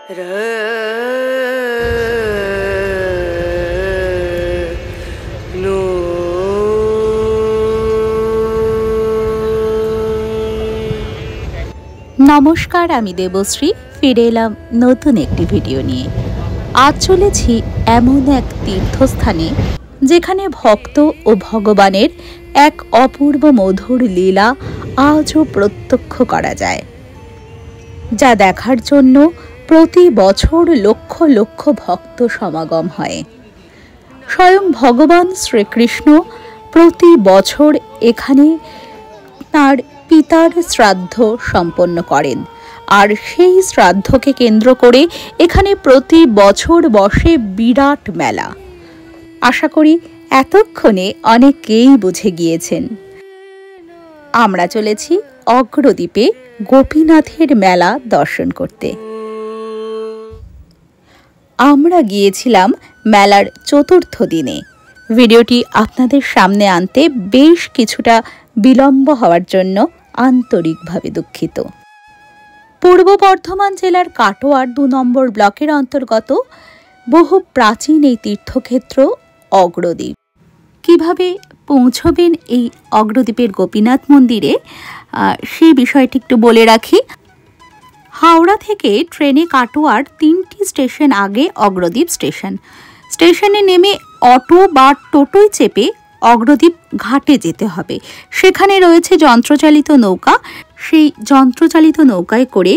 নমস্কার, আমি দেবশ্রী ফিরে এলাম নতুন একটি ভিডিও নিয়ে। আজ চলেছি এমন এক তীর্থস্থানে যেখানে ভক্ত ও ভগবানের এক অপূর্ব মধুর লীলা আজও প্রত্যক্ষ করা যায়, যা দেখার জন্য প্রতি বছর লক্ষ লক্ষ ভক্ত সমাগম হয়। স্বয়ং ভগবান শ্রীকৃষ্ণ প্রতি বছর এখানে তাঁর পিতার শ্রাদ্ধ সম্পন্ন করেন, আর সেই শ্রাদ্ধকে কেন্দ্র করে এখানে প্রতি বছর বসে বিরাট মেলা। আশা করি এতক্ষণে অনেকেই বুঝে গিয়েছেন। আমরা চলেছি অগ্রদ্বীপে গোপীনাথের মেলা দর্শন করতে। আমরা গিয়েছিলাম মেলার চতুর্থ দিনে। ভিডিওটি আপনাদের সামনে আনতে বেশ কিছুটা বিলম্ব হওয়ার জন্য আন্তরিকভাবে দুঃখিত। পূর্ব বর্ধমান জেলার কাটোয়ার ২ নম্বর ব্লকের অন্তর্গত বহু প্রাচীন এই তীর্থক্ষেত্র অগ্রদ্বীপ। কিভাবে পৌঁছবেন এই অগ্রদ্বীপের গোপীনাথ মন্দিরে সেই বিষয়টি একটু বলে রাখি। হাওড়া থেকে ট্রেনে কাটোয়ার 3টি স্টেশন আগে অগ্রদ্বীপ স্টেশন। স্টেশনে নেমে অটো বা টোটোয় চেপে অগ্রদ্বীপ ঘাটে যেতে হবে। সেখানে রয়েছে যন্ত্রচালিত নৌকা। সেই যন্ত্রচালিত নৌকায় করে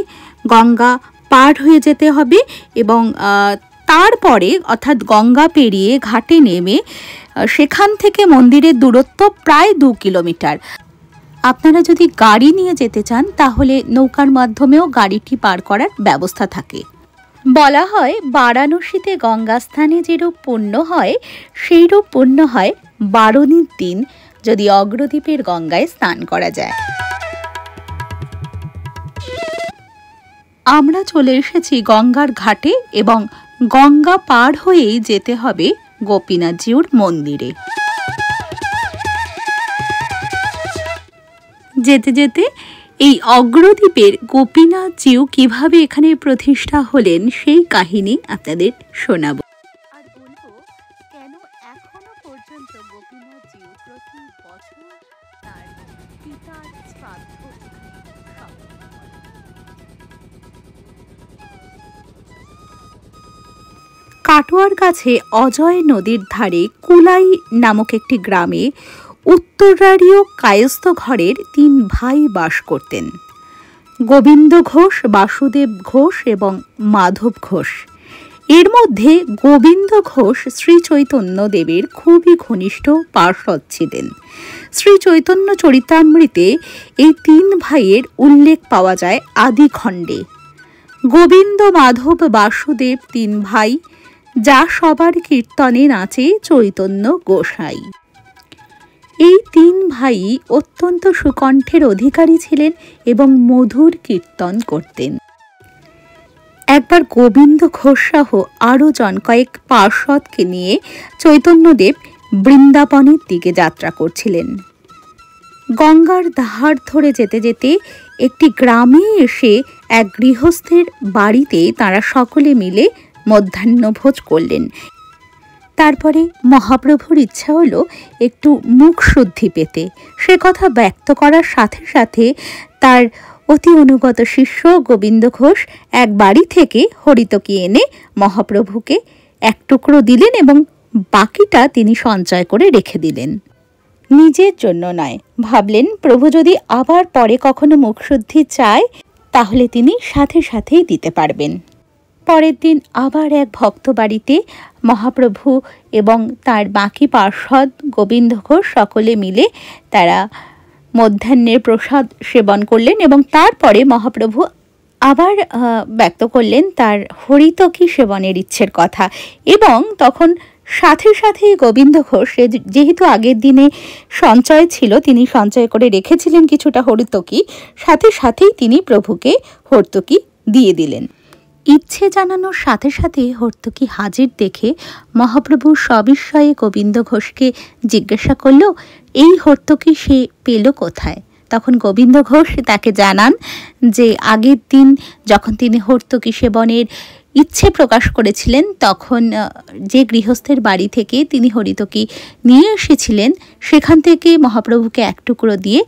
গঙ্গা পার হয়ে যেতে হবে এবং তারপরে অর্থাৎ গঙ্গা পেরিয়ে ঘাটে নেমে সেখান থেকে মন্দিরের দূরত্ব প্রায় 2 কিলোমিটার। আপনারা যদি গাড়ি নিয়ে যেতে চান তাহলে নৌকার মাধ্যমেও গাড়িটি পার করার ব্যবস্থা থাকে। বলা হয় বারাণসীতে গঙ্গা স্থানে যেরূপ পুণ্য হয় সেইরূপ পুণ্য হয় বারণীর দিন যদি অগ্রদ্বীপের গঙ্গায় স্নান করা যায়। আমরা চলে এসেছি গঙ্গার ঘাটে এবং গঙ্গা পার হয়েই যেতে হবে গোপীনাথজিউর মন্দিরে। যেতে যেতে এই অগ্রদ্বীপের গোপীনাথজিউ কিভাবে এখানে প্রতিষ্ঠা হলেন সেই কাহিনী আপনাদের শোনাব। আর বলবো কেন এখনো পর্যন্ত গোপীনাথজিউ প্রতি বছর তার পিতার শ্রাদ্ধ কাটোয়ার কাছে অজয় নদীর ধারে কুলাই নামক একটি গ্রামে উত্তরারীয় কায়স্থ ঘরের 3 ভাই বাস করতেন। গোবিন্দ ঘোষ, বাসুদেব ঘোষ এবং মাধব ঘোষ। এর মধ্যে গোবিন্দ ঘোষ শ্রী চৈতন্য দেবের খুবই ঘনিষ্ঠ পার্ষদ ছিলেন। শ্রী চৈতন্য চরিতামৃতে এই 3 ভাইয়ের উল্লেখ পাওয়া যায় আদি খণ্ডে। গোবিন্দ, মাধব, বাসুদেব 3 ভাই, যা সবার কীর্তনে নাচে চৈতন্য গোসাই। এই 3 ভাই অত্যন্ত সুকণ্ঠের অধিকারী ছিলেন এবং মধুর কীর্তন করতেন। একবার গোবিন্দ ঘোষ সহ আরও কয়েক পার্ষদকে নিয়ে চৈতন্যদেব বৃন্দাবনের দিকে যাত্রা করছিলেন। গঙ্গার ধার ধরে যেতে যেতে একটি গ্রামে এসে এক গৃহস্থের বাড়িতে তারা সকলে মিলে মধ্যাহ্নভোজ করলেন। তারপরে মহাপ্রভুর ইচ্ছা হলো একটু মুখ শুদ্ধি পেতে। সে কথা ব্যক্ত করার সাথে সাথে তার অতি অনুগত শিষ্য গোবিন্দ ঘোষ এক বাড়ি থেকে হরিতকি এনে মহাপ্রভুকে 1 টুকরো দিলেন এবং বাকিটা তিনি সঞ্চয় করে রেখে দিলেন। নিজের জন্য নয়, ভাবলেন প্রভু যদি আবার পরে কখনো মুখশুদ্ধি চায় তাহলে তিনি সাথে সাথেই দিতে পারবেন। পরের দিন আবার এক ভক্ত বাড়িতে মহাপ্রভু এবং তার বাকি পার্ষদ গোবিন্দ ঘোষ সকলে মিলে তারা মধ্যাহ্নের প্রসাদ সেবন করলেন এবং তারপরে মহাপ্রভু আবার ব্যক্ত করলেন তার হরিতকি সেবনের ইচ্ছের কথা। এবং তখন সাথে সাথেই গোবিন্দ ঘোষ যেহেতু আগের দিনে সঞ্চয় ছিল, তিনি সঞ্চয় করে রেখেছিলেন কিছুটা হরিতকি, সাথে সাথেই তিনি প্রভুকে হরিতকি দিয়ে দিলেন। ইচ্ছে জানানোর সাথে সাথে হর্তুকি হাজির দেখে মহাপ্রভু সবিস্ময়ে গোবিন্দ ঘোষকে জিজ্ঞাসা করল, এই হর্তুকি সে পেল কোথায়? তখন গোবিন্দ ঘোষ তাকে জানান যে আগের দিন যখন তিনি হর্তুকি সেবনের ইচ্ছে প্রকাশ করেছিলেন, তখন যে গৃহস্থের বাড়ি থেকে তিনি হরিতকি নিয়ে এসেছিলেন সেখান থেকে মহাপ্রভুকে এক টুকরো দিয়ে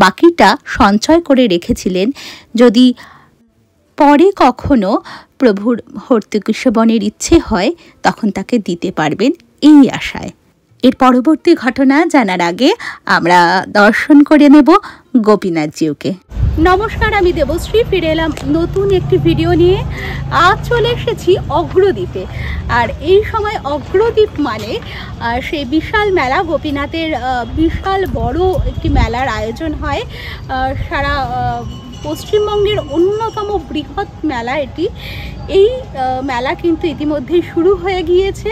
বাকিটা সঞ্চয় করে রেখেছিলেন, যদি পরে কখনো প্রভুর হর্তুকি সেবনের ইচ্ছে হয় তখন তাকে দিতে পারবেন, এই আশায়। এর পরবর্তী ঘটনা জানার আগে আমরা দর্শন করে নেব গোপীনাথজিউকে। নমস্কার, আমি দেবশ্রী, ফিরে এলাম নতুন একটি ভিডিও নিয়ে। আজ চলে এসেছি অগ্রদ্বীপে। আর এই সময় অগ্রদ্বীপ মানে সেই বিশাল মেলা, গোপীনাথের বিশাল বড় একটি মেলার আয়োজন হয়। সারা পশ্চিমবঙ্গের অন্যতম বৃহৎ মেলা এটি। এই মেলা কিন্তু ইতিমধ্যেই শুরু হয়ে গিয়েছে।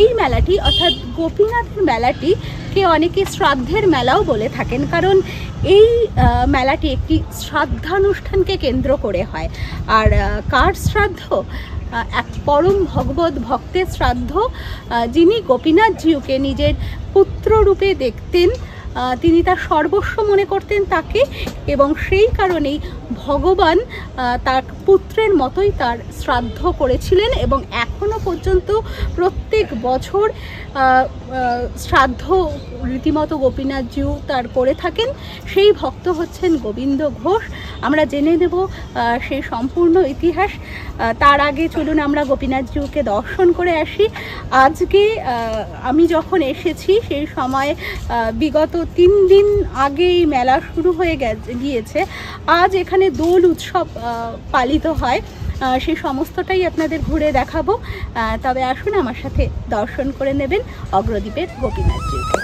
এই মেলাটি অর্থাৎ গোপীনাথের মেলাটিকে অনেকে শ্রাদ্ধের মেলাও বলে থাকেন, কারণ এই মেলাটি একটি শ্রাদ্ধানুষ্ঠানকে কেন্দ্র করে হয়। আর কার শ্রাদ্ধ? এক পরম ভগবত ভক্তের শ্রাদ্ধ, যিনি গোপীনাথজিউকে নিজের পুত্ররূপে দেখতেন, তিনি তার সর্বস্ব মনে করতেন তাকে, এবং সেই কারণেই ভগবান তার পুত্রের মতোই তার শ্রাদ্ধ করেছিলেন এবং এখনও পর্যন্ত প্রত্যেক বছর শ্রাদ্ধ রীতিমতো গোপীনাথজিউ তার করে থাকেন। সেই ভক্ত হচ্ছেন গোবিন্দ ঘোষ। আমরা জেনে নেব সেই সম্পূর্ণ ইতিহাস। তার আগে চলুন আমরা গোপীনাথজিউকে দর্শন করে আসি। আজকে আমি যখন এসেছি সেই সময় বিগত 3 দিন আগেই মেলা শুরু হয়ে গিয়েছে। আজ এখানে দোল উৎসব পালিত হয়, সেই সমস্তটাই আপনাদের ঘুরে দেখাবো। তবে আসুন আমার সাথে দর্শন করে নেবেন অগ্রদ্বীপের গোপীনাথজিউকে।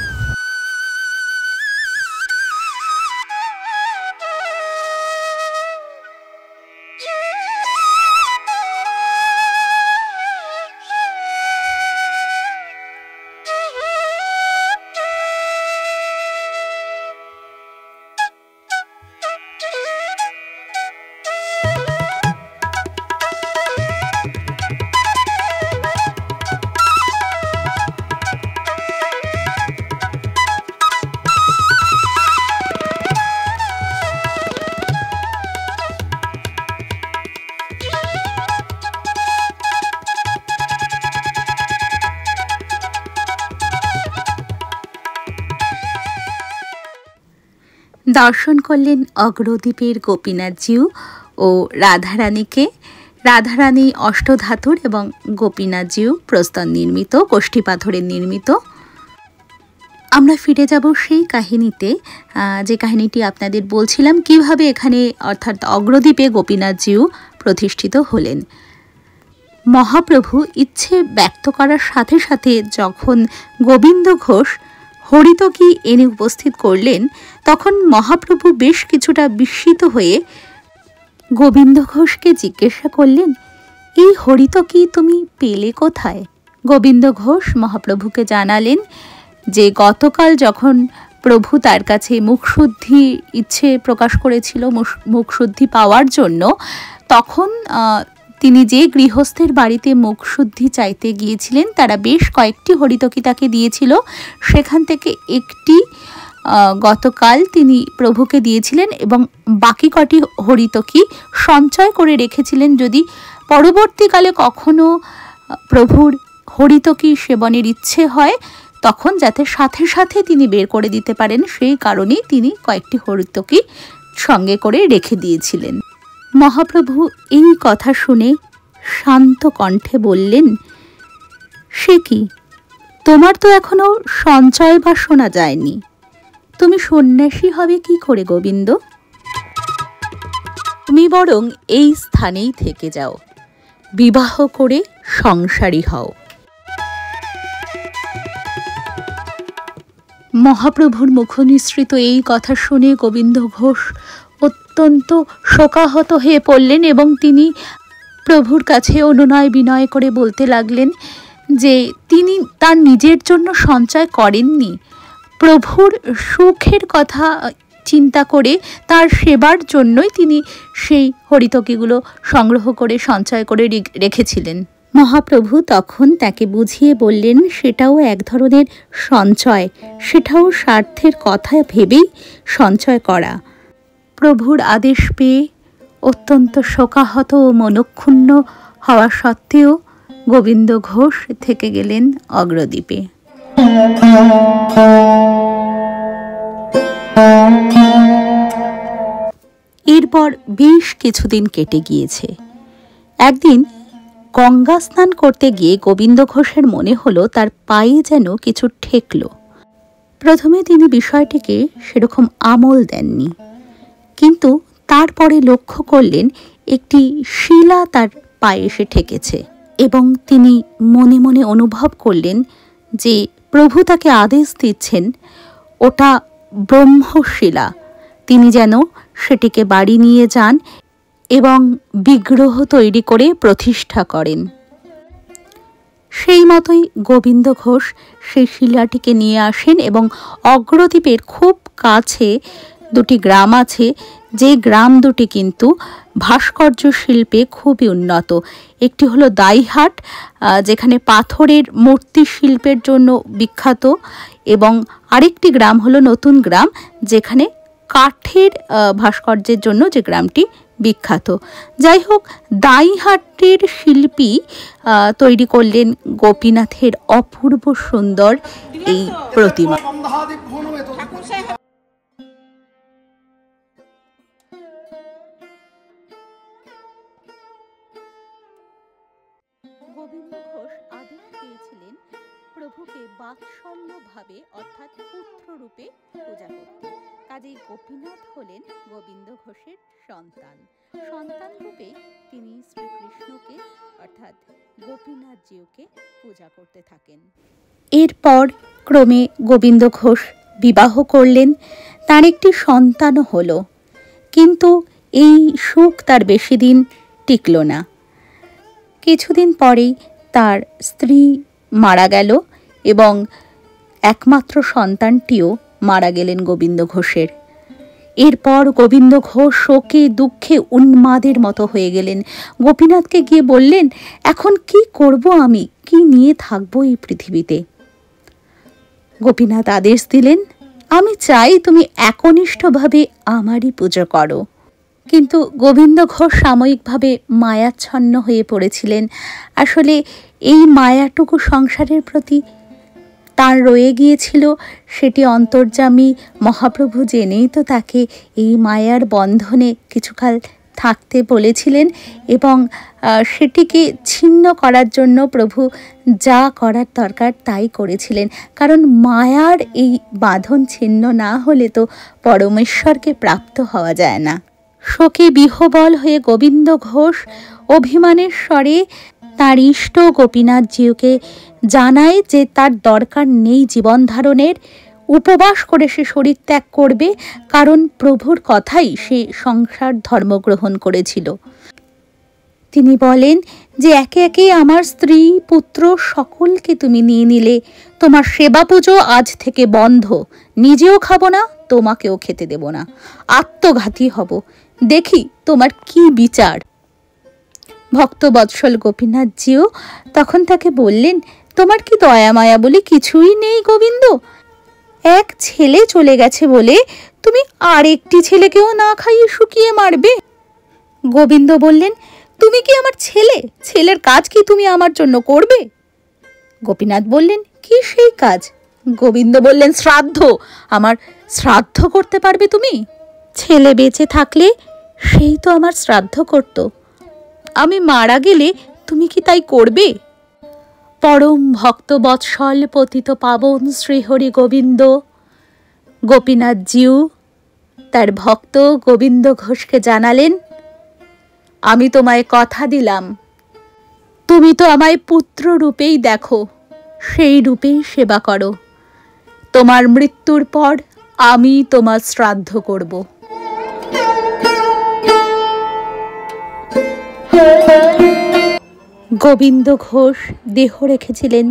দর্শন করলেন অগ্রদ্বীপের গোপীনাথজিউ ও রাধারানীকে। রাধারানী অষ্টধাতুর এবং গোপীনাথজিউ প্রস্তর নির্মিত, কোষ্ঠী পাথরের নির্মিত। আমরা ফিরে যাব সেই কাহিনীতে, যে কাহিনীটি আপনাদের বলছিলাম কিভাবে এখানে অর্থাৎ অগ্রদ্বীপে গোপীনাথজিউ প্রতিষ্ঠিত হলেন। মহাপ্রভু ইচ্ছে ব্যক্ত করার সাথে সাথে যখন গোবিন্দ ঘোষ হরিতকি এনে উপস্থিত করলেন, তখন মহাপ্রভু বেশ কিছুটা বিস্মিত হয়ে গোবিন্দ ঘোষকে জিজ্ঞাসা করলেন, এই হরিতকি তুমি পেলে কোথায়? গোবিন্দ ঘোষ মহাপ্রভুকে জানালেন যে গতকাল যখন প্রভু তার কাছে মুখশুদ্ধি ইচ্ছে প্রকাশ করেছিল, মুখশুদ্ধি পাওয়ার জন্য, তখন তিনি যে গৃহস্থের বাড়িতে মুখশুদ্ধি চাইতে গিয়েছিলেন তারা বেশ কয়েকটি হরিতকি তাকে দিয়েছিল। সেখান থেকে একটি গতকাল তিনি প্রভুকে দিয়েছিলেন এবং বাকি কটি হরিতকি সঞ্চয় করে রেখেছিলেন, যদি পরবর্তীকালে কখনো প্রভুর হরিতকি সেবনের ইচ্ছে হয় তখন যাতে সাথে সাথে তিনি বের করে দিতে পারেন, সেই কারণেই তিনি কয়েকটি হরিতকি সঙ্গে করে রেখে দিয়েছিলেন। মহাপ্রভু এই কথা শুনে শান্ত কণ্ঠে বললেন, সে কি, তোমার তো এখনো সঞ্চয় বা শোনা যায়নি, তুমি সন্ন্যাসী হবে কি করে গোবিন্দ? তুমি বরং এই স্থানেই থেকে যাও, বিবাহ করে সংসারী হও। মহাপ্রভুর মুখনিসৃত এই কথা শুনে গোবিন্দ ঘোষ অত্যন্ত শোকাহত হয়ে পড়লেন এবং তিনি প্রভুর কাছে অনুনয় বিনয় করে বলতে লাগলেন যে তিনি তার নিজের জন্য সঞ্চয় করেননি, প্রভুর সুখের কথা চিন্তা করে তার সেবার জন্যই তিনি সেই হরিতকিগুলো সংগ্রহ করে সঞ্চয় করে রেখেছিলেন। মহাপ্রভু তখন তাকে বুঝিয়ে বললেন সেটাও এক ধরনের সঞ্চয়, সেটাও স্বার্থের কথা ভেবেই সঞ্চয় করা। প্রভুর আদেশ পেয়ে অত্যন্ত শোকাহত ও মনক্ষুণ্ণ হওয়া সত্ত্বেও গোবিন্দ ঘোষ থেকে গেলেন অগ্রদ্বীপে। এরপর বেশ কিছুদিন কেটে গিয়েছে। একদিন গঙ্গা স্নান করতে গিয়ে গোবিন্দ ঘোষের মনে হলো তার পায়ে যেন কিছু ঠেকল। প্রথমে তিনি বিষয়টিকে সেরকম আমল দেননি, কিন্তু তারপরে লক্ষ্য করলেন একটি শিলা তার পায়ে এসে ঠেকেছে এবং তিনি মনে মনে অনুভব করলেন যে প্রভু তাকে আদেশ দিচ্ছেন ওটা ব্রহ্মশিলা, তিনি যেন সেটিকে বাড়ি নিয়ে যান এবং বিগ্রহ তৈরি করে প্রতিষ্ঠা করেন। সেই মতোই গোবিন্দ ঘোষ সেই শিলাটিকে নিয়ে আসেন এবং অগ্রদ্বীপের খুব কাছে দুটি গ্রাম আছে, যে গ্রাম দুটি কিন্তু ভাস্কর্য শিল্পে খুবই উন্নত। একটি হলো দাইহাট, যেখানে পাথরের মূর্তি শিল্পের জন্য বিখ্যাত, এবং আরেকটি গ্রাম হলো নতুন গ্রাম, যেখানে কাঠের ভাস্কর্যের জন্য যে গ্রামটি বিখ্যাত। যাই হোক, দাইহাটের শিল্পী তৈরি করলেন গোপীনাথের অপূর্ব সুন্দর এই প্রতিমা। গোবিন্দ ঘোষ আদেশ পেয়েছিলেন প্রভুকে বাৎসল্যভাবে অর্থাৎ পুত্র রূপে পূজা করতে। কাজেই গোপীনাথ হলেন গোবিন্দ ঘোষের সন্তান। সন্তান রূপে তিনি শ্রীকৃষ্ণকে অর্থাৎ গোপীনাথজিউকে পূজা করতে থাকেন। এরপর ক্রমে গোবিন্দ ঘোষ বিবাহ করলেন, তার একটি সন্তানও হলো, কিন্তু এই সুখ তার বেশি দিন টিকল না। কিছুদিন পরেই তার স্ত্রী মারা গেল এবং একমাত্র সন্তানটিও মারা গেলেন গোবিন্দ ঘোষের। এরপর গোবিন্দ ঘোষ শোকে দুঃখে উন্মাদের মতো হয়ে গেলেন। গোপীনাথকে গিয়ে বললেন, এখন কি করব আমি, কি নিয়ে থাকবো এই পৃথিবীতে? গোপীনাথ আদেশ দিলেন, আমি চাই তুমি একনিষ্ঠভাবে আমারই পুজো করো। কিন্তু গোবিন্দ ঘোষ সাময়িকভাবে মায়াচ্ছন্ন হয়ে পড়েছিলেন। আসলে এই মায়াটুকু সংসারের প্রতি তার রয়ে গিয়েছিল, সেটি অন্তর্যামী মহাপ্রভু জেনেই তো তাকে এই মায়ার বন্ধনে কিছুকাল থাকতে বলেছিলেন এবং সেটিকে ছিন্ন করার জন্য প্রভু যা করার দরকার তাই করেছিলেন। কারণ মায়ার এই বাঁধন ছিন্ন না হলে তো পরমেশ্বরকে প্রাপ্ত হওয়া যায় না। শোকে বিহ্বল হয়ে গোবিন্দ ঘোষ অভিমানের স্বরে তার ইষ্ট গোপীনাথজিউকে জানায় যে তার দরকার নেই জীবন ধারণের, উপবাস করে সে শরীর ত্যাগ করবে, কারণ প্রভুর কথাই সে সংসার ধর্ম গ্রহণ করেছিল। তিনি বলেন যে একে একে আমার স্ত্রী পুত্র সকলকে তুমি নিয়ে নিলে, তোমার সেবা পুজো আজ থেকে বন্ধ, নিজেও খাবো না, তোমাকেও খেতে দেব না, আত্মঘাতী হব, দেখি তোমার কি বিচার। ভক্তবৎসল গোপীনাথজিও তখন তাকে বললেন, তোমার কি দয়া মায়া বলে কিছুই নেই গোবিন্দ? এক ছেলে চলে গেছে বলে তুমি আরেকটি ছেলেকেও না খাইয়ে শুকিয়ে মারবে? গোবিন্দ বললেন, তুমি কি আমার ছেলে? ছেলের কাজ কি তুমি আমার জন্য করবে? গোপীনাথ বললেন, কি সেই কাজ? গোবিন্দ বললেন, শ্রাদ্ধ। আমার শ্রাদ্ধ করতে পারবে তুমি? ছেলে বেঁচে থাকলে সেই তো আমার শ্রাদ্ধ করত, আমি মারা গেলে তুমি কি তাই করবে? পরম ভক্তবৎসল পতিত পাবন শ্রীহরি গোবিন্দ গোপীনাথজিউ তার ভক্ত গোবিন্দ ঘোষকে জানালেন, আমি তোমায় কথা দিলাম, তুমি তো আমায় পুত্র রূপেই দেখো, সেই রূপেই সেবা করো। তোমার মৃত্যুর পর আমি তোমার শ্রাদ্ধ করব। গোবিন্দ ঘোষ দেহ রেখেছিলেন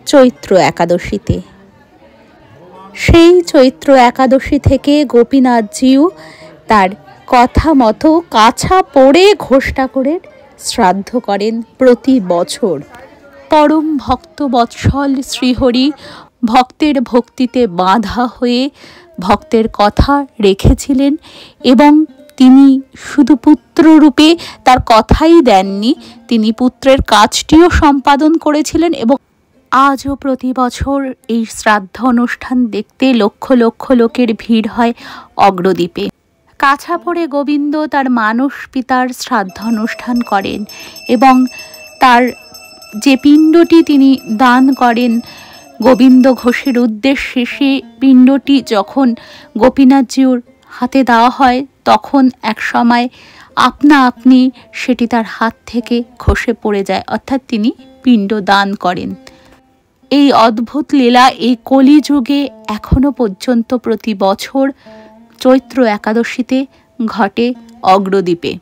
চৈত্র একাদশীতে। সেই চৈত্র একাদশী থেকে গোপীনাথজিউ তার কথা মতো কাছা পড়ে ঘোষ ঠাকুরের শ্রাদ্ধ করেন প্রতি বছর। পরম ভক্ত বৎসল শ্রীহরি ভক্তের ভক্তিতে বাঁধা হয়ে ভক্তের কথা রেখেছিলেন এবং তিনি শুধু পুত্ররূপে তার কথাই দেননি, তিনি পুত্রের কাজটিও সম্পাদন করেছিলেন। এবং আজও প্রতি বছর এই শ্রাদ্ধ অনুষ্ঠান দেখতে লক্ষ লক্ষ লোকের ভিড় হয় অগ্রদ্বীপে। কাছাপড়ে গোবিন্দ তার মানস পিতার শ্রাদ্ধ অনুষ্ঠান করেন এবং তার যে পিণ্ডটি তিনি দান করেন গোবিন্দ ঘোষের উদ্দেশ্যে, সে পিণ্ডটি যখন গোপীনাথজিউর হাতে দেওয়া হয় তখন এক সময় আপনা আপনি সেটি তার হাত থেকে খসে পড়ে যায়, অর্থাৎ তিনি পিণ্ড দান করেন। এই অদ্ভুত লীলা এই কলিযুগে এখনো পর্যন্ত প্রতি বছর চৈত্র একাদশীতে ঘটে অগ্রদ্বীপে।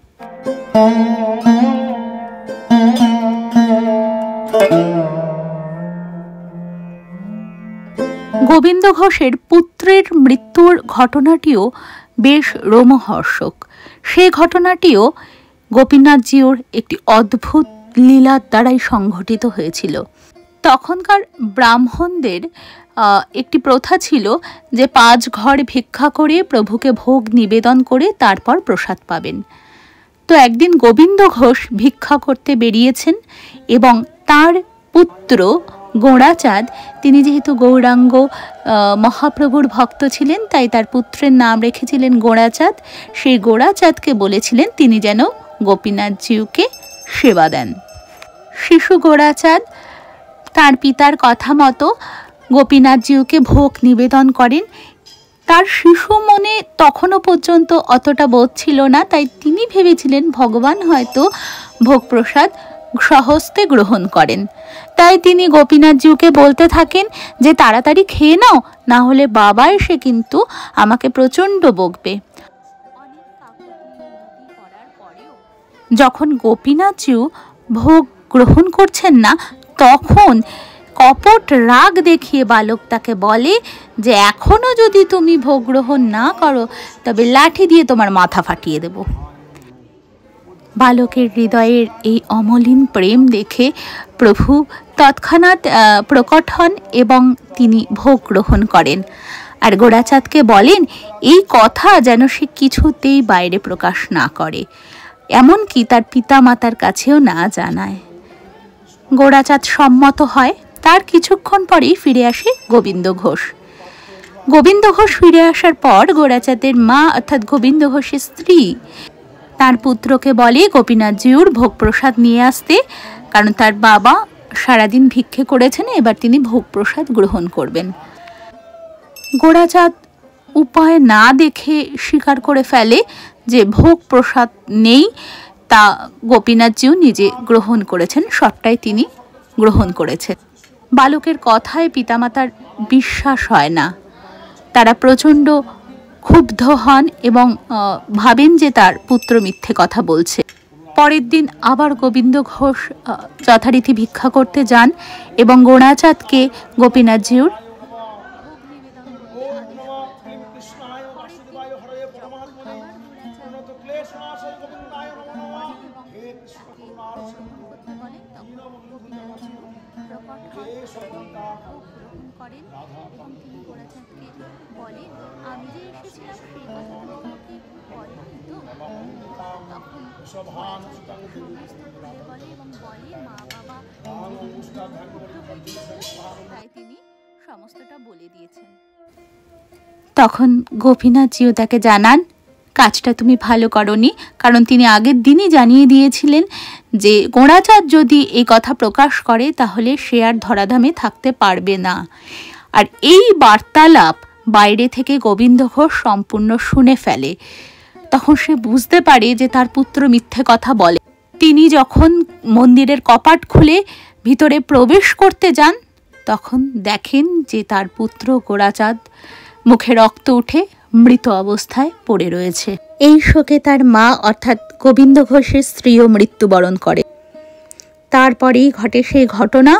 গোবিন্দ ঘোষের পুত্রের মৃত্যুর ঘটনাটিও বেশ রোমহর্ষক। সেই ঘটনাটিও গোপীনাথজিউর একটি অদ্ভুত লীলার দ্বারাই সংঘটিত হয়েছিল। তখনকার ব্রাহ্মণদের একটি প্রথা ছিল যে 5 ঘর ভিক্ষা করে প্রভুকে ভোগ নিবেদন করে তারপর প্রসাদ পাবেন। তো একদিন গোবিন্দ ঘোষ ভিক্ষা করতে বেরিয়েছেন এবং তার পুত্র গোড়াচাঁদ, তিনি যেহেতু গৌরাঙ্গ মহাপ্রভুর ভক্ত ছিলেন তাই তার পুত্রের নাম রেখেছিলেন গোড়াচাঁদ। সেই গোড়াচাঁদকে বলেছিলেন তিনি যেন গোপীনাথজিউকে সেবা দেন। শিশু গোড়াচাঁদ তার পিতার কথা মতো গোপীনাথজিউকে ভোগ নিবেদন করেন। তার শিশু মনে তখনও পর্যন্ত অতটা বোধ ছিল না, তাই তিনি ভেবেছিলেন ভগবান হয়তো ভোগ প্রসাদ সহস্তে গ্রহণ করেন। তাই তিনি গোপীনাথজিউকে বলতে থাকেন যে তাড়াতাড়ি খেয়ে নাও, না হলে বাবা এসে কিন্তু আমাকে প্রচণ্ড বকবে। যখন গোপীনাথজিউ ভোগ গ্রহণ করছেন না তখন কপট রাগ দেখিয়ে বালক তাকে বলে যে এখনো যদি তুমি ভোগ গ্রহণ না করো তবে লাঠি দিয়ে তোমার মাথা ফাটিয়ে দেব। বালকের হৃদয়ের এই অমলিন প্রেম দেখে প্রভু তৎক্ষণাৎ প্রকট হন এবং তিনি ভোগ গ্রহণ করেন। আর গোড়াচাঁদকে বলেন এই কথা যেন সে কিছুতেই বাইরে প্রকাশ না করে, এমনকি তার পিতা মাতার কাছেও না জানায়। গোড়াচাঁদ সম্মত হয়। তার কিছুক্ষণ পরেই ফিরে আসে গোবিন্দ ঘোষ। গোবিন্দ ঘোষ ফিরে আসার পর গোড়াচাঁদের মা অর্থাৎ গোবিন্দ ঘোষের স্ত্রী তার পুত্রকে বলে গোপীনাথজিউর ভোগ প্রসাদ নিয়ে আসতে, কারণ তার বাবা সারাদিন ভিক্ষে করেছেন, এবার তিনি ভোগ প্রসাদ গ্রহণ করবেন। গোড়াচাঁদ উপায় না দেখে স্বীকার করে ফেলে যে ভোগ প্রসাদ নেই, তা গোপীনাথজিউ নিজে গ্রহণ করেছেন, সবটাই তিনি গ্রহণ করেছেন। বালকের কথায় পিতামাতার বিশ্বাস হয় না, তারা প্রচণ্ড ক্ষুব্ধ হন এবং ভাবেন যে তার পুত্র মিথ্যে কথা বলছে। পরের দিন আবার গোবিন্দ ঘোষ যথারীতি ভিক্ষা করতে যান এবং গোড়াচাঁদকে গোপীনাথজিউর করেন এবং তিনি গোড়াচাঁদকে বলেন আমি যে এসেছিলাম সেই কথা তুমি কাউকে বলনি তো? তখন বলে এবং বলে মা বাবা তাই তিনি সমস্তটা বলে দিয়েছেন। তখন গোপীনাথজিউ তাকে জানান কাজটা তুমি ভালো করনি, কারণ তিনি আগের দিনই জানিয়ে দিয়েছিলেন যে গোড়াচাঁদ যদি এই কথা প্রকাশ করে তাহলে সে আর ধরাধামে থাকতে পারবে না। আর এই বার্তালাপ বাইরে থেকে গোবিন্দ ঘোষ সম্পূর্ণ শুনে ফেলে। তখন সে বুঝতে পারে যে তার পুত্র মিথ্যে কথা বলে। তিনি যখন মন্দিরের কপাট খুলে ভিতরে প্রবেশ করতে যান তখন দেখেন যে তার পুত্র গোড়াচাঁদ মুখে রক্ত উঠে মৃত অবস্থায় পড়ে রয়েছে। এই শোকে তার মা অর্থাৎ গোবিন্দ ঘোষের স্ত্রীও মৃত্যুবরণ করে। তারপরেই ঘটে সেই ঘটনা।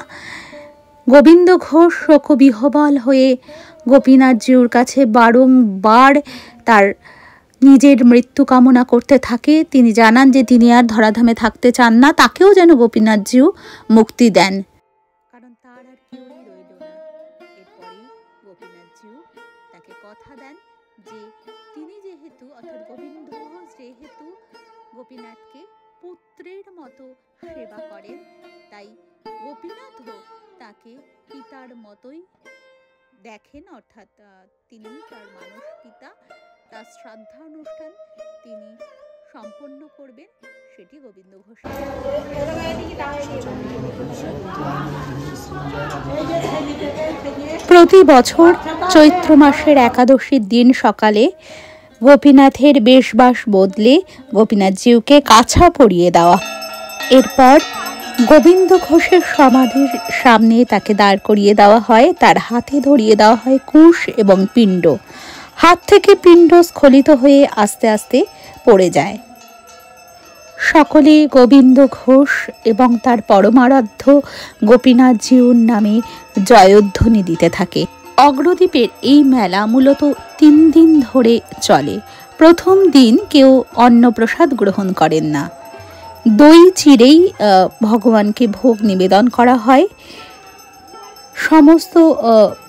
গোবিন্দ ঘোষ শোকবিহ্বল হয়ে গোপীনাথজিউর কাছে বারংবার তার নিজের মৃত্যু কামনা করতে থাকে। তিনি জানান যে তিনি আর ধরাধামে থাকতে চান না, তাকেও যেন গোপীনাথজিউ মুক্তি দেন, কারণ তার আর কেউই রইল না। এরপরে গোপীনাথজিউ তাকে কথা দেন যে তিনি যেহেতু অর্থাৎ গোবিন্দ ঘোষ যেহেতু গোপীনাথকে পুত্রের মতো সেবা করেন, তাই গোপীনাথও তাকে পিতার মতোই দেখেন, অর্থাৎ তিনি তার মানস পিতা। তার শ্রাদ্ধানুষ্ঠান তিনি সম্পন্ন করবেন, সেটি গোবিন্দ ঘোষ। প্রতি বছর চৈত্র মাসের একাদশীর দিন সকালে গোপীনাথের বেশবাস বদলে গোপীনাথজিউকে কাছা পরিয়ে দেওয়া। এরপর গোবিন্দ ঘোষের সমাধির সামনে তাকে দাঁড় করিয়ে দেওয়া হয়। তার হাতে ধরিয়ে দেওয়া হয় কুশ এবং পিণ্ড। হাত থেকে পিণ্ড স্খলিত হয়ে আস্তে আস্তে পড়ে যায়। সকলে গোবিন্দ ঘোষ এবং তার পরমারাধ্য গোপীনাথজিউর নামে জয়ধ্বনি দিতে থাকে। অগ্রদ্বীপের এই মেলা মূলত 3 দিন ধরে চলে। প্রথম দিন কেউ অন্নপ্রসাদ গ্রহণ করেন না। দই চিড়েই ভগবানকে ভোগ নিবেদন করা হয়। সমস্ত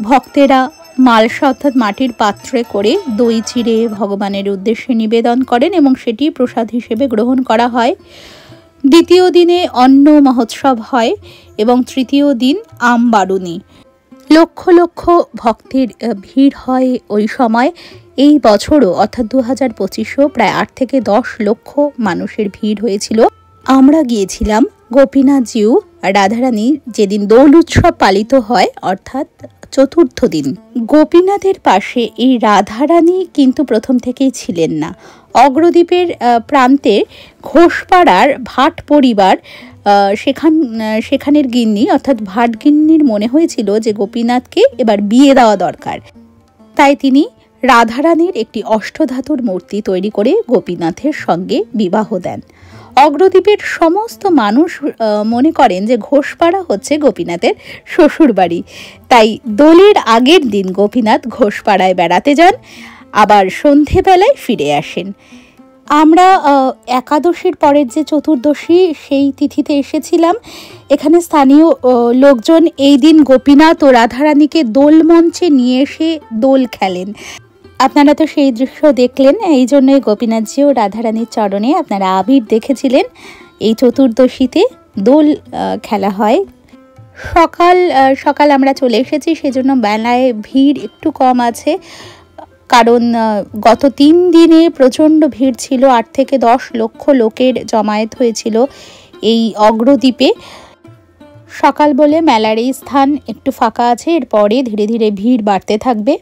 ভক্তেরা মালসা অর্থাৎ মাটির পাত্রে করে দই চিড়ে ভগবানের উদ্দেশ্যে নিবেদন করেন এবং সেটি প্রসাদ হিসেবে গ্রহণ করা হয়। দ্বিতীয় দিনে অন্ন মহোৎসব হয় এবং তৃতীয় দিন আমবারুনি। লক্ষ লক্ষ ভক্তের ভিড় হয় ওই সময়। এই বছরও অর্থাৎ 2025-ও প্রায় 8 থেকে 10 লক্ষ মানুষের ভিড় হয়েছিল। আমরা গিয়েছিলাম গোপীনাথজিউ রাধারানী যেদিন দোল উৎসব পালিত হয়, অর্থাৎ চতুর্থ দিন। গোপীনাথের পাশে এই রাধারানী কিন্তু প্রথম থেকেই ছিলেন না। অগ্রদ্বীপের প্রান্তে ঘোষপাড়ার ভাট পরিবার সেখানের গিন্নি অর্থাৎ ভাটগিন্নির মনে হয়েছিল যে গোপীনাথকে এবার বিয়ে দেওয়া দরকার, তাই তিনি রাধারানীর একটি অষ্টধাতুর মূর্তি তৈরি করে গোপীনাথের সঙ্গে বিবাহ দেন। অগ্রদ্বীপের সমস্ত মানুষ মনে করেন যে ঘোষপাড়া হচ্ছে গোপীনাথের শ্বশুরবাড়ি, তাই দোলের আগের দিন গোপীনাথ ঘোষপাড়ায় বেড়াতে যান, আবার সন্ধেবেলায় ফিরে আসেন। আমরা একাদশীর পরের যে চতুর্দশী সেই তিথিতে এসেছিলাম। এখানে স্থানীয় লোকজন এই দিন গোপীনাথ ও রাধারানীকে দোল মঞ্চে নিয়ে এসে দোল খেলেন। আপনারা তো সেই দৃশ্য দেখলেন, এই জন্যই গোপীনাথজি ও রাধারানীর চরণে আপনারা আবির দেখেছিলেন। এই চতুর্দশীতে দোল খেলা হয়। সকাল সকাল আমরা চলে এসেছি, সেজন্য মেলায় ভিড় একটু কম আছে, কারণ গত 3 দিনে প্রচণ্ড ভিড় ছিল। 8 থেকে 10 লক্ষ লোকের জমায়েত হয়েছিল এই অগ্রদ্বীপে। সকাল বলে মেলার এই স্থান একটু ফাঁকা আছে, এরপরে ধীরে ধীরে ভিড় বাড়তে থাকবে।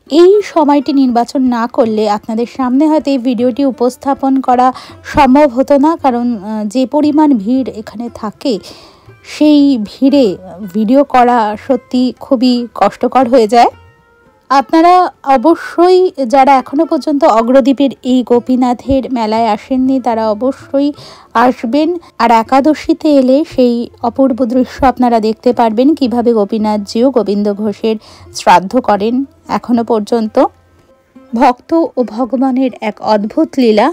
এই সময়টি নির্বাচন না করলে আপনাদের সামনে হয়তো এই ভিডিওটি উপস্থাপন করা সম্ভব হতো না, কারণ যে পরিমাণ ভিড় এখানে থাকে সেই ভিড়ে ভিডিও করা সত্যি খুবই কষ্টকর হয়ে যায়। আপনারা অবশ্যই যারা এখনও পর্যন্ত অগ্রদ্বীপের এই গোপীনাথের মেলায় আসেননি তারা অবশ্যই আসবেন। আর একাদশীতে এলে সেই অপূর্ব দৃশ্য আপনারা দেখতে পারবেন, কিভাবে গোপীনাথজিও গোবিন্দ ঘোষের শ্রাদ্ধ করেন। এখনও পর্যন্ত ভক্ত ও ভগবানের এক অদ্ভুত লীলা।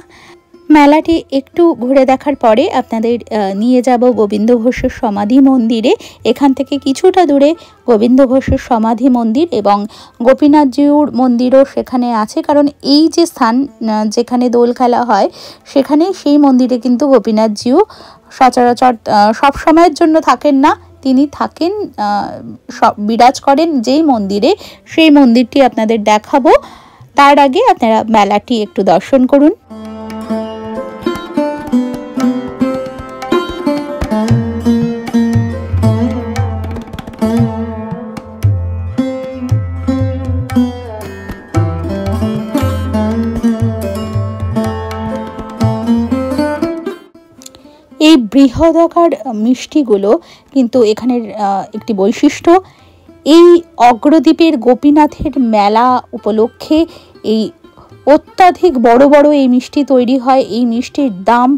মেলাটি একটু ঘুরে দেখার পরে আপনাদের নিয়ে যাব গোবিন্দ ঘোষের সমাধি মন্দিরে। এখান থেকে কিছুটা দূরে গোবিন্দ ঘোষের সমাধি মন্দির এবং গোপীনাথজিউর মন্দিরও সেখানে আছে, কারণ এই যে স্থান যেখানে দোল খেলা হয় সেখানে সেই মন্দিরে কিন্তু গোপীনাথজিউ সচরাচর সব সময়ের জন্য থাকেন না, তিনি থাকেন বিরাজ করেন যেই মন্দিরে, সেই মন্দিরটি আপনাদের দেখাবো। তার আগে আপনারা মেলাটি একটু দর্শন করুন। এই বৃহদাকার মিষ্টিগুলো কিন্তু এখানের একটি বৈশিষ্ট্য। এই অগ্রদ্বীপের গোপীনাথের মেলা উপলক্ষে এই অত্যাধিক বড় বড় এই মিষ্টি তৈরি হয়। এই মিষ্টির দাম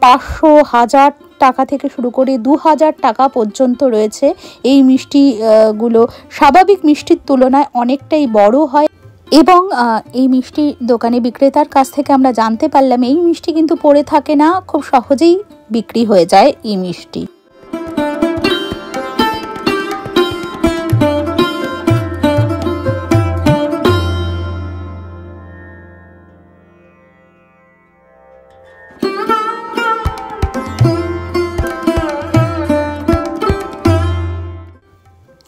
500-1000 টাকা থেকে শুরু করে 2000 টাকা পর্যন্ত রয়েছে। এই মিষ্টিগুলো স্বাভাবিক মিষ্টির তুলনায় অনেকটাই বড় হয়। এবং এই মিষ্টি দোকানে বিক্রেতার কাছ থেকে আমরা জানতে পারলাম এই মিষ্টি কিন্তু পড়ে থাকে না, খুব সহজেই বিক্রি হয়ে যায় এই মিষ্টি।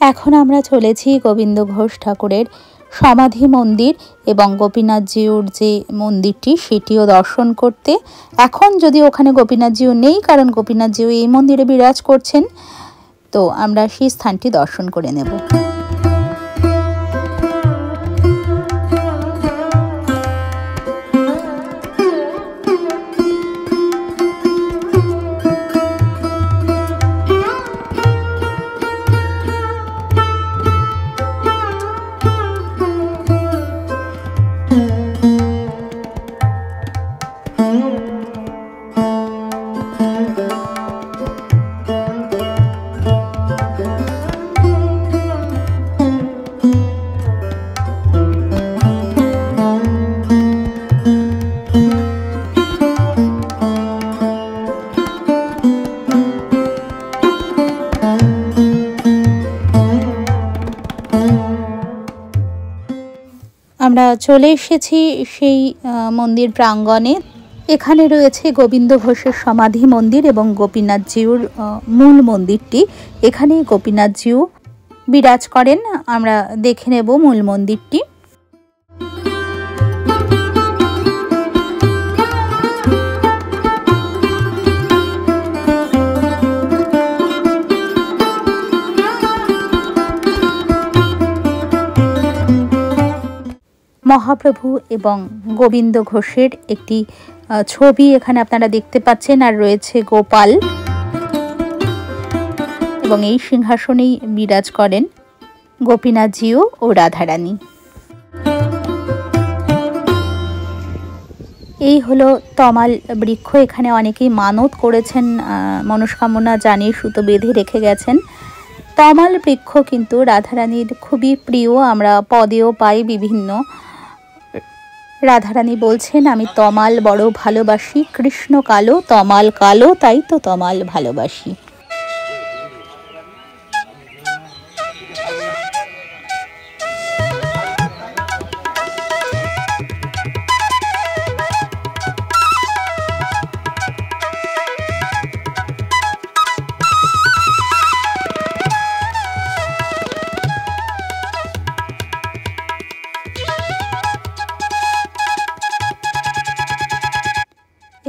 এখন আমরা চলেছি গোবিন্দ ঘোষ ঠাকুরের সমাধি মন্দির এবং গোপীনাথজিউর যে মন্দিরটি সেটিও দর্শন করতে। এখন যদি ওখানে গোপীনাথজিউ নেই, কারণ গোপীনাথজিউ এই মন্দিরে বিরাজ করছেন, তো আমরা সেই স্থানটি দর্শন করে নেব। আমরা চলে এসেছি সেই মন্দির প্রাঙ্গণে। এখানে রয়েছে গোবিন্দ ঘোষের সমাধি মন্দির এবং গোপীনাথজিউর মূল মন্দিরটি। এখানে গোপীনাথজিউ বিরাজ করেন। আমরা দেখে নেব মূল মন্দিরটি। মহাপ্রভু এবং গোবিন্দ ঘোষের একটি ছবি এখানে আপনারা দেখতে পাচ্ছেন, আর রয়েছে গোপাল, এবং এই সিংহাসনেই বিরাজ করেন গোপীনাথজিউ ও রাধারানী। এই হলো তমাল বৃক্ষ। এখানে অনেকেই মানত করেছেন, মনস্কামনা জানিয়ে সুতো বেঁধে রেখে গেছেন। তমাল বৃক্ষ কিন্তু রাধারানীর খুবই প্রিয়, আমরা পদেও পাই বিভিন্ন। রাধারানী বলছেন, আমি তমাল বড় ভালোবাসি, কৃষ্ণ কালো তমাল কালো, তাই তো তমাল ভালোবাসি।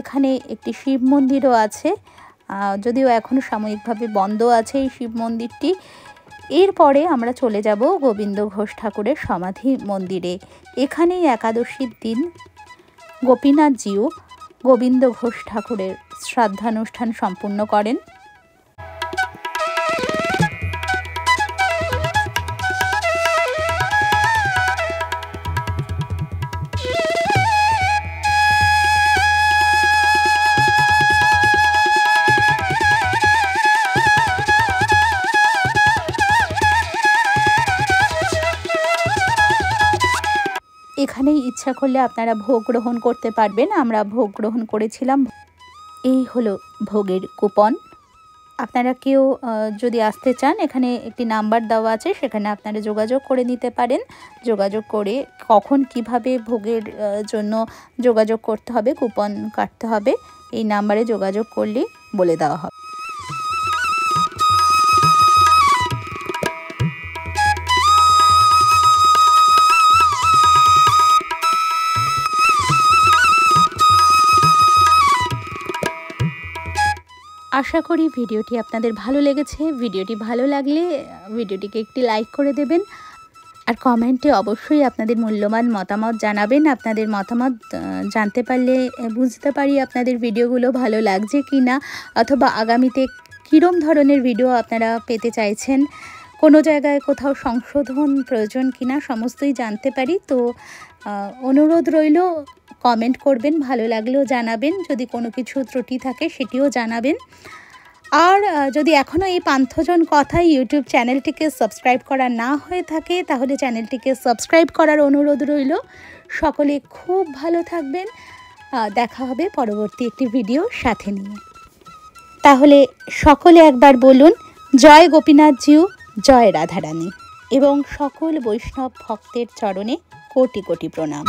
এখানে একটি শিব মন্দিরও আছে, যদিও এখনও সাময়িকভাবে বন্ধ আছে এই শিব মন্দিরটি। এরপরে আমরা চলে যাব গোবিন্দ ঘোষ ঠাকুরের সমাধি মন্দিরে। এখানেই একাদশীর দিন গোপীনাথজিউ গোবিন্দ ঘোষ ঠাকুরের শ্রাদ্ধানুষ্ঠান সম্পূর্ণ করেন। এখানেই ইচ্ছা করলে আপনারা ভোগ গ্রহণ করতে পারবেন। আমরা ভোগ গ্রহণ করেছিলাম। এই হলো ভোগের কুপন। আপনারা কেউ যদি আসতে চান, এখানে একটি নাম্বার দেওয়া আছে, সেখানে আপনারা যোগাযোগ করে নিতে পারেন। যোগাযোগ করে কখন কিভাবে ভোগের জন্য যোগাযোগ করতে হবে, কুপন কাটতে হবে, এই নাম্বারে যোগাযোগ করলে বলে দেওয়া হবে। আশা করি ভিডিওটি আপনাদের ভালো লেগেছে। ভিডিওটি ভালো লাগলে ভিডিওটিকে একটি লাইক করে দেবেন, আর কমেন্টে অবশ্যই আপনাদের মূল্যবান মতামত জানাবেন। আপনাদের মতামত জানতে পারলে বুঝতে পারি আপনাদের ভিডিওগুলো ভালো লাগছে কি না, অথবা আগামীতে কীরকম ধরনের ভিডিও আপনারা পেতে চাইছেন, কোনো জায়গায় কোথাও সংশোধন প্রয়োজন কিনা, সমস্তই জানতে পারি। তো অনুরোধ রইল, কমেন্ট করবেন, ভালো লাগলেও জানাবেন, যদি কোনো কিছু ত্রুটি থাকে সেটিও জানাবেন। আর যদি এখনও এই পান্থজন কথা ইউটিউব চ্যানেলটিকে সাবস্ক্রাইব করা না হয়ে থাকে তাহলে চ্যানেলটিকে সাবস্ক্রাইব করার অনুরোধ রইল। সকলে খুব ভালো থাকবেন। দেখা হবে পরবর্তী একটি ভিডিওর সাথে নিয়ে। তাহলে সকলে একবার বলুন, জয় গোপীনাথজিউ, জয় রাধারানী, এবং সকল বৈষ্ণব ভক্তের চরণে কোটি কোটি প্রণাম।